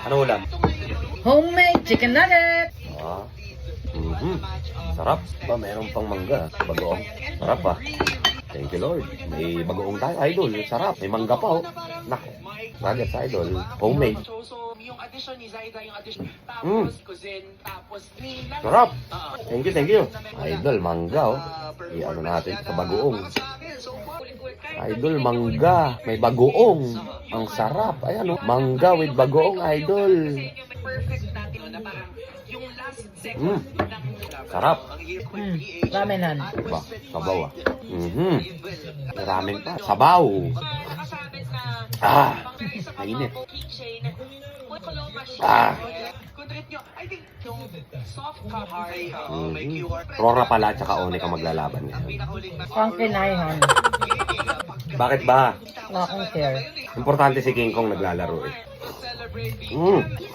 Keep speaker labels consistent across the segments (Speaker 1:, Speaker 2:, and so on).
Speaker 1: Ano ulam?
Speaker 2: Homemade chicken nugget.
Speaker 1: Ah. Sarap. Ba, meron pang mangga. Bagoong. Sarap ah. Thank you Lord. May bagoong tayo, idol. Sarap. May mangga pa oh. Nako. Nuggets idol. Homemade.
Speaker 3: Yung addition ni Zaida, yung addition.
Speaker 1: Mm.
Speaker 3: Tapos cuisine, tapos ninang.
Speaker 1: Sarap. Thank you, thank you. Idol, mangga oh. I-ano natin sa bagoong. Idol, mangga. May bagoong. Ang sarap. Ayan oh. Mangga with bagoong, idol.
Speaker 3: Perfect natin na parang yung last
Speaker 1: Mm.
Speaker 3: second ng
Speaker 1: Sarap.
Speaker 2: Ramenan.
Speaker 1: Ba, sabaw ah. Maraming pa. Sabaw.
Speaker 3: kasabit na
Speaker 1: Ah.
Speaker 3: isa pa
Speaker 1: Mainit.
Speaker 3: po keychain. Coloma siya.
Speaker 1: Ah.
Speaker 3: Kung treat nyo, I think yung soft cover, may
Speaker 1: Mhm.
Speaker 3: QR.
Speaker 1: Rora pala at saka One ka maglalaban ngayon.
Speaker 3: Pinakahuling na
Speaker 2: Frankie Naihan.
Speaker 1: Bakit ba?
Speaker 2: Wala akong care.
Speaker 1: Importante si King Kong naglalaro eh.
Speaker 3: celebrate the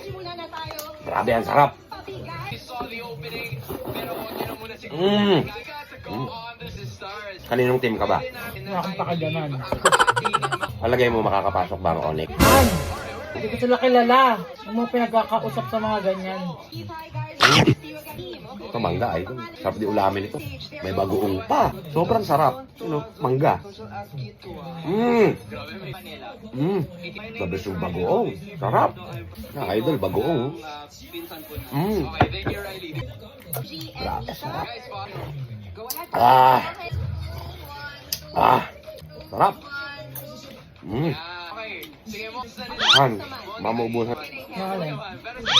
Speaker 4: Simula na tayo.
Speaker 1: Grabe, ang sarap.
Speaker 3: saw the opening. Pero hindi na muna si
Speaker 1: Mm.
Speaker 3: Got to go on, this is stars.
Speaker 1: Kaninong team ka ba?
Speaker 2: Wala akong pakaganan.
Speaker 1: Palagay mo makakapasok ba ang Onyx?
Speaker 2: Han! Hindi ko sila kilala. Huwag mo pinagkakausap sa mga ganyan.
Speaker 1: Ito mangga ay. Sarap di ulamin ito. May bagoong pa. Sobrang sarap. Ano? Mangga. The best yung bagoong. Sarap. Na idol, bagoong.
Speaker 3: Okay, thank you, Riley.
Speaker 1: Grabe, sarap.
Speaker 3: Guys, go ahead.
Speaker 1: Ah. Ah. Sarap.
Speaker 3: Okay, sige mo.
Speaker 1: Han, mamaubusan.
Speaker 2: Mahalin.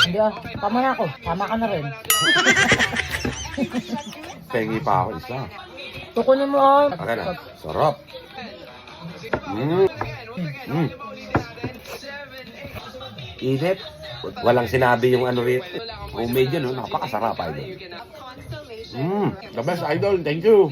Speaker 2: Hindi ah. Tama na ako. Tama ka na rin.
Speaker 1: Pengi pa ako isa.
Speaker 2: Tukunin mo ah.
Speaker 1: Okay na. Sarap. Init. Walang sinabi yung ano rin. Homemade yun, no? Napakasarap, idol. The best, idol. Thank you.